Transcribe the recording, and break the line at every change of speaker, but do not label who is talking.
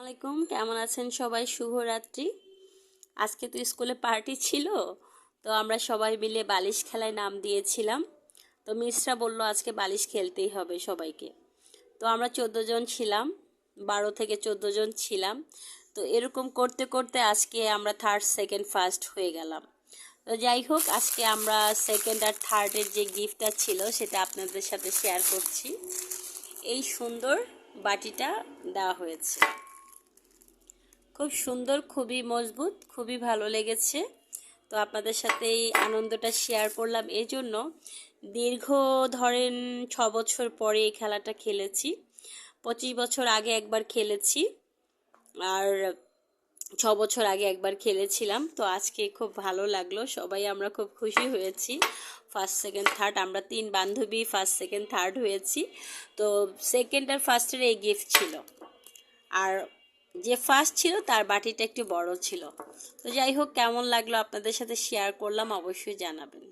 আলাইকুম, কেমন আছেন সবাই? শুভরাত্রি। আজকে তো স্কুলে পার্টি ছিল, তো আমরা সবাই মিলে বালিশ খেলায় নাম দিয়েছিলাম। তো মিসরা বলল আজকে বালিশ খেলতেই হবে সবাইকে। তো আমরা 14 জন ছিলাম, 12 থেকে 14 জন ছিলাম। তো এরকম করতে করতে আজকে আমরা থার্ড সেকেন্ড ফার্স্ট হয়ে গেলাম। তো যাই হোক, আজকে আমরা সেকেন্ড আর থার্ডের যে গিফটটা ছিল সেটা আপনাদের সাথে শেয়ার করছি। এই সুন্দর বাটিটা দেওয়া হয়েছে, খুব সুন্দর, খুবই মজবুত, খুবই ভালো লেগেছে। তো আপনাদের সাথে এই আনন্দটা শেয়ার করলাম এই জন্য। দীর্ঘ ধরেন 6 বছর পরে এই খেলাটা খেলেছি। 25 বছর আগে একবার খেলেছি, আর 6 বছর আগে একবার খেলেছিলাম। তো আজকে খুব ভালো লাগলো, সবাই আমরা খুব খুশি হয়েছি। ফার্স্ট সেকেন্ড থার্ড, আমরা 3 বান্ধবী ফার্স্ট সেকেন্ড থার্ড হয়েছি। তো সেকেন্ড আর ফার্স্টের এই গিফট ছিল, আর যে ফার্স্ট ছিল তার বাটিটা একটু বড় ছিল। তো যাই হোক, কেমন লাগলো আপনাদের সাথে শেয়ার করলাম, অবশ্যই জানাবেন।